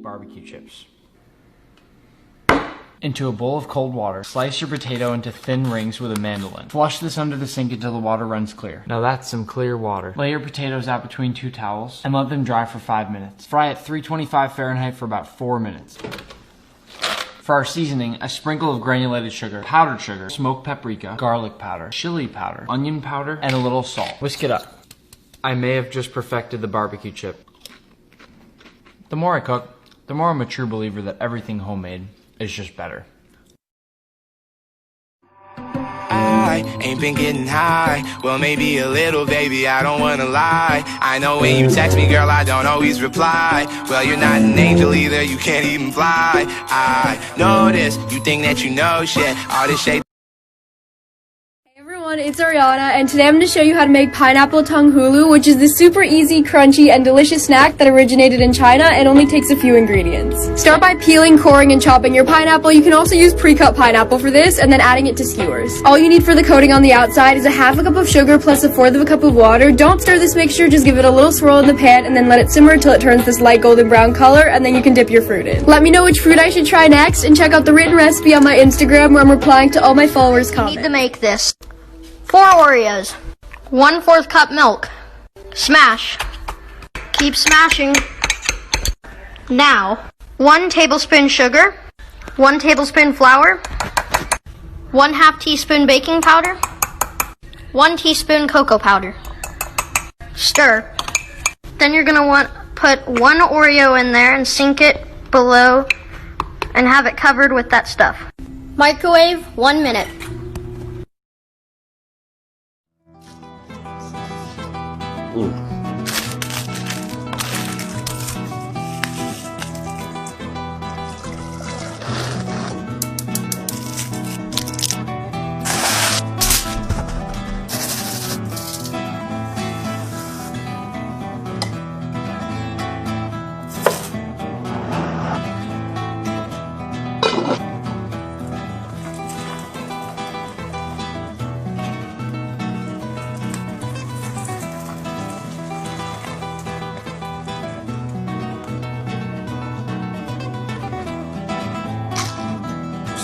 barbecue chips. Into a bowl of cold water, slice your potato into thin rings with a mandolin. Flush this under the sink until the water runs clear. Now that's some clear water. Lay your potatoes out between 2 towels and let them dry for 5 minutes. Fry at 325 Fahrenheit for about 4 minutes. For our seasoning, a sprinkle of granulated sugar, powdered sugar, smoked paprika, garlic powder, chili powder, onion powder, and a little salt. Whisk it up. I may have just perfected the barbecue chip. The more I cook, the more I'm a true believer that everything homemade is just better. I ain't been getting high. Well, maybe a little, baby, I don't wanna lie. I know when you text me, girl, I don't always reply. Well, you're not an angel either, you can't even fly. I know this, you think that you know shit. All this shit. It's Ariana, and today I'm going to show you how to make pineapple tongue hulu, which is this super easy, crunchy, and delicious snack that originated in China and only takes a few ingredients. Start by peeling, coring, and chopping your pineapple. You can also use pre-cut pineapple for this, and then adding it to skewers. All you need for the coating on the outside is a half a cup of sugar plus a fourth of a cup of water. Don't stir this mixture, just give it a little swirl in the pan, and then let it simmer until it turns this light golden brown color, and then you can dip your fruit in. Let me know which fruit I should try next, and check out the written recipe on my Instagram where I'm replying to all my followers' comments. Need to make this. 4 Oreos, 1/4 cup milk, smash, keep smashing. Now, 1 tablespoon sugar, 1 tablespoon flour, 1/2 teaspoon baking powder, 1 teaspoon cocoa powder. Stir. Then you're gonna want to put 1 Oreo in there and sink it below and have it covered with that stuff. Microwave 1 minute.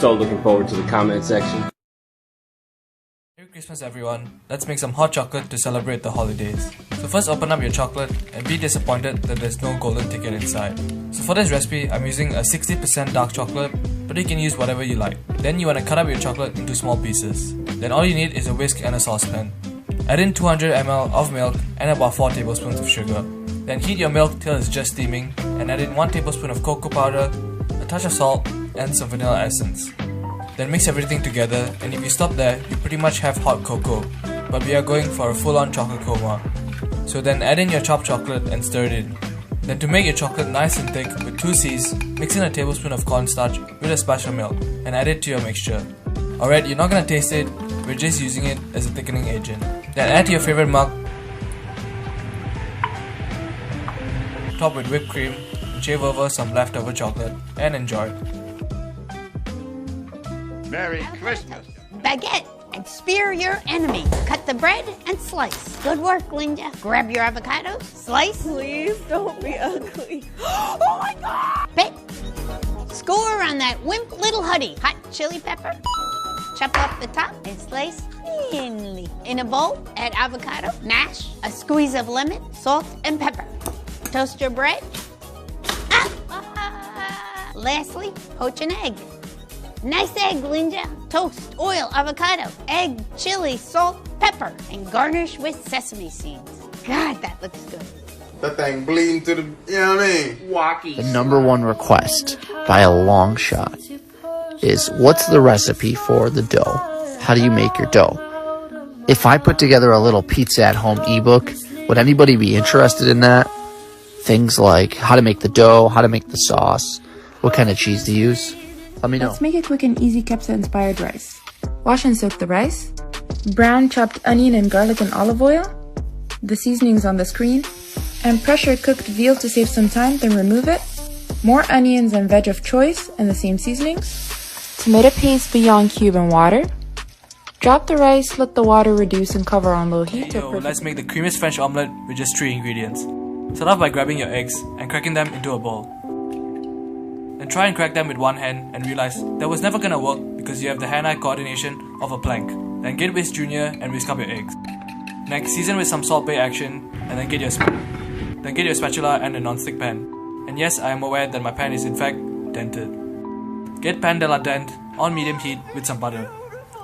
So looking forward to the comment section. Merry Christmas everyone. Let's make some hot chocolate to celebrate the holidays. So first open up your chocolate and be disappointed that there's no golden ticket inside. So for this recipe, I'm using a 60% dark chocolate, but you can use whatever you like. Then you want to cut up your chocolate into small pieces. Then all you need is a whisk and a saucepan. Add in 200 ml of milk and about 4 tablespoons of sugar. Then heat your milk till it's just steaming and add in 1 tablespoon of cocoa powder, a touch of salt, and some vanilla essence. Then mix everything together, and if you stop there, you pretty much have hot cocoa, but we are going for a full-on chocolate coma. So then add in your chopped chocolate and stir it in. Then to make your chocolate nice and thick with 2 C's, mix in a tablespoon of cornstarch with a splash of milk and add it to your mixture. Alright, you're not gonna taste it, we're just using it as a thickening agent. Then add to your favorite mug, top with whipped cream, and shave over some leftover chocolate, and enjoy. Merry Christmas! Baguette and spear your enemy. Cut the bread and slice. Good work, Linda. Grab your avocados, slice. Please don't be ugly. Oh my God! Bet. Score on that wimp little hoodie. Hot chili pepper. Chop off the top and slice thinly. In a bowl, add avocado, mash, a squeeze of lemon, salt, and pepper. Toast your bread. Lastly, poach an egg. Nice egg, Linda. Toast, oil, avocado, egg, chili, salt, pepper, and garnish with sesame seeds. God, that looks good. That thing bleeding to the, you know what I mean? Wacky. The number one request, by a long shot, is what's the recipe for the dough? How do you make your dough? If I put together a little pizza at home ebook, would anybody be interested in that? Things like how to make the dough, how to make the sauce, what kind of cheese to use. Let me know. Let's make a quick and easy kepsa-inspired rice. Wash and soak the rice. Brown chopped onion and garlic in olive oil. The seasonings on the screen. And pressure cooked veal to save some time, then remove it. More onions and veg of choice and the same seasonings. Tomato paste beyond cube and water. Drop the rice, let the water reduce and cover on low heat. Let's make the creamiest French omelette with just 3 ingredients. Start off by grabbing your eggs and cracking them into a bowl. Then try and crack them with one hand and realize that was never gonna work because you have the hand-eye coordination of a plank. Then get Whisk Jr. and whisk up your eggs. Next, season with some Salt Bae action and then get your spatula and a non-stick pan. And yes, I am aware that my pan is in fact dented. Get pan de la dent on medium heat with some butter.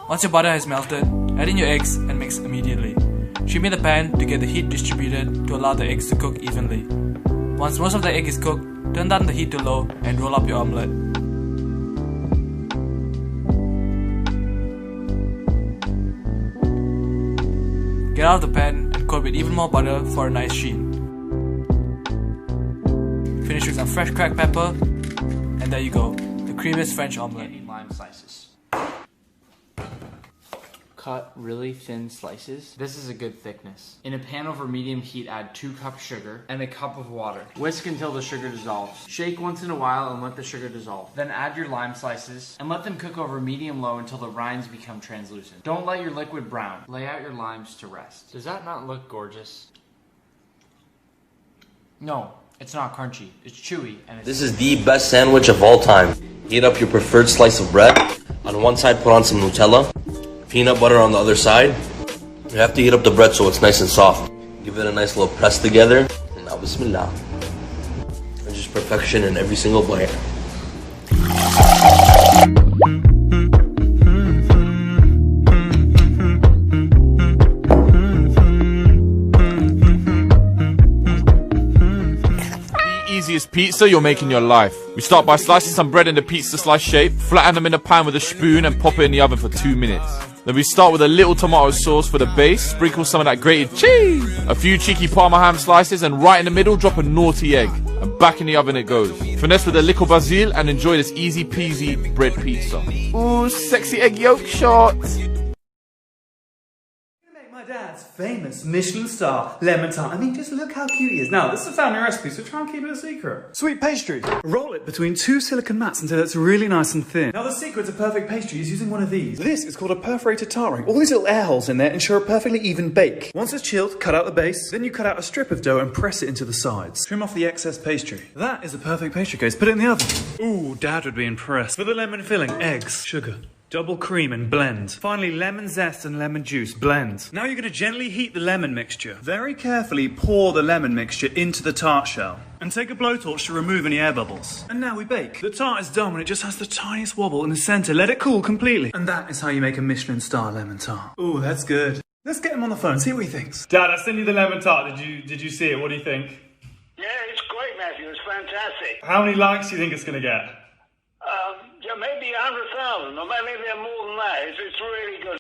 Once your butter has melted, add in your eggs and mix immediately. Shimmy the pan to get the heat distributed to allow the eggs to cook evenly. Once most of the egg is cooked, turn down the heat to low and roll up your omelette. Get out of the pan and coat with even more butter for a nice sheen. Finish with some fresh cracked pepper, and there you go, the creamiest French omelette. Lime slices. Cut really thin slices. This is a good thickness. In a pan over medium heat, add 2 cups sugar and a cup of water. Whisk until the sugar dissolves. Shake once in a while and let the sugar dissolve. Then add your lime slices and let them cook over medium-low until the rinds become translucent. Don't let your liquid brown. Lay out your limes to rest. Does that not look gorgeous? No, it's not crunchy. It's chewy and it's... This is the best sandwich of all time. Heat up your preferred slice of bread. On one side, put on some Nutella. Peanut butter on the other side. You have to heat up the bread so it's nice and soft. Give it a nice little press together. And now bismillah. It's just perfection in every single bite. Easiest pizza you'll make in your life. We start by slicing some bread into pizza slice shape, flatten them in a pan with a spoon and pop it in the oven for 2 minutes. Then we start with a little tomato sauce for the base, sprinkle some of that grated cheese, a few cheeky Parma ham slices, and right in the middle drop a naughty egg. And back in the oven it goes. Finesse with a little basil and enjoy this easy peasy bread pizza. Ooh, sexy egg yolk shots. Dad's famous Michelin star lemon tart. I mean, just look how cute he is. Now, this is a family recipe, so try and keep it a secret. Sweet pastry. Roll it between 2 silicone mats until it's really nice and thin. Now, the secret to perfect pastry is using one of these. This is called a perforated tart ring. All these little air holes in there ensure a perfectly even bake. Once it's chilled, cut out the base. Then you cut out a strip of dough and press it into the sides. Trim off the excess pastry. That is a perfect pastry case. Put it in the oven. Ooh, Dad would be impressed. For the lemon filling, eggs, sugar, double cream and blend. Finally, lemon zest and lemon juice, blend. Now you're going to gently heat the lemon mixture. Very carefully pour the lemon mixture into the tart shell. And take a blowtorch to remove any air bubbles. And now we bake. The tart is done when it just has the tiniest wobble in the centre. Let it cool completely. And that is how you make a Michelin star lemon tart. Ooh, that's good. Let's get him on the phone, see what he thinks. Dad, I sent you the lemon tart. Did you see it? What do you think? Yeah, it's great, Matthew. It's fantastic. How many likes do you think it's going to get? Yeah, maybe 100,000, or maybe more than that. It's really good.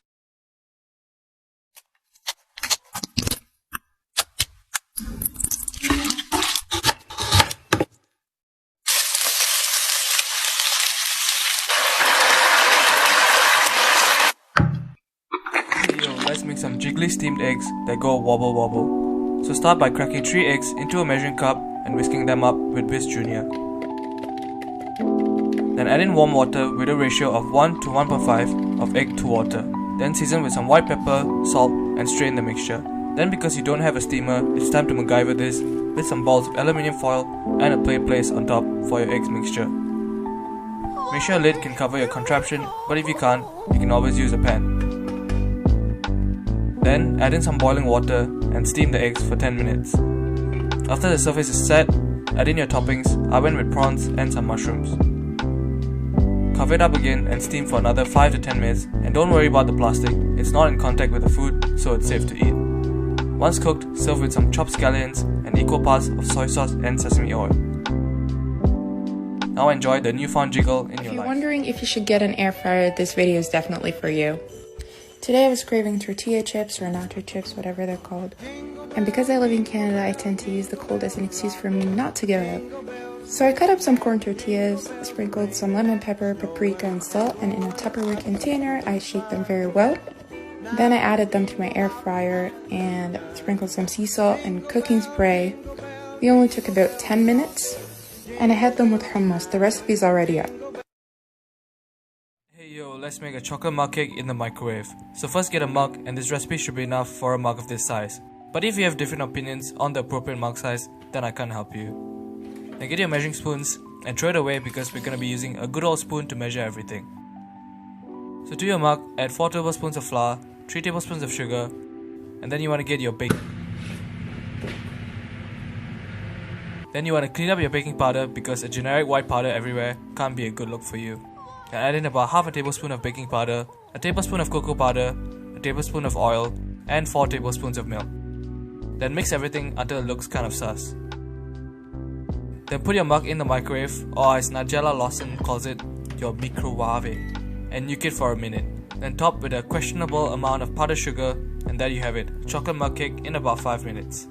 Let's make some jiggly steamed eggs that go wobble wobble. So start by cracking 3 eggs into a measuring cup and whisking them up with Whisk Jr. Then add in warm water with a ratio of 1 to 1.5 of egg to water. Then season with some white pepper, salt and strain the mixture. Then because you don't have a steamer, it's time to MacGyver this with some balls of aluminium foil and a plate placed on top for your eggs mixture. Make sure a lid can cover your contraption, but if you can't, you can always use a pan. Then add in some boiling water and steam the eggs for 10 minutes. After the surface is set, add in your toppings, oven with prawns and some mushrooms. Cover it up again and steam for another 5 to 10 minutes, and don't worry about the plastic, it's not in contact with the food, so it's safe to eat. Once cooked, serve with some chopped scallions and equal parts of soy sauce and sesame oil. Now enjoy the newfound jiggle in your life. If you're wondering if you should get an air fryer, this video is definitely for you. Today I was craving tortilla chips or nacho chips, whatever they're called. And because I live in Canada, I tend to use the cold as an excuse for me not to go out. So I cut up some corn tortillas, sprinkled some lemon pepper, paprika and salt, and in a Tupperware container I shaked them very well. Then I added them to my air fryer and sprinkled some sea salt and cooking spray. They only took about 10 minutes, and I had them with hummus. The recipe's already up. Hey yo, let's make a chocolate mug cake in the microwave. So first get a mug, and this recipe should be enough for a mug of this size. But if you have different opinions on the appropriate mug size, then I can't help you. Then get your measuring spoons, and throw it away because we're going to be using a good old spoon to measure everything. So to your mug, add 4 tablespoons of flour, 3 tablespoons of sugar, and then you want to get your Then you want to clean up your baking powder because a generic white powder everywhere can't be a good look for you. And add in about half a tablespoon of baking powder, a tablespoon of cocoa powder, a tablespoon of oil, and 4 tablespoons of milk. Then mix everything until it looks kind of sus. Then put your mug in the microwave, or as Nigella Lawson calls it, your microwave, and nuke it for a minute. Then top with a questionable amount of powdered sugar, and there you have it, chocolate mug cake in about 5 minutes.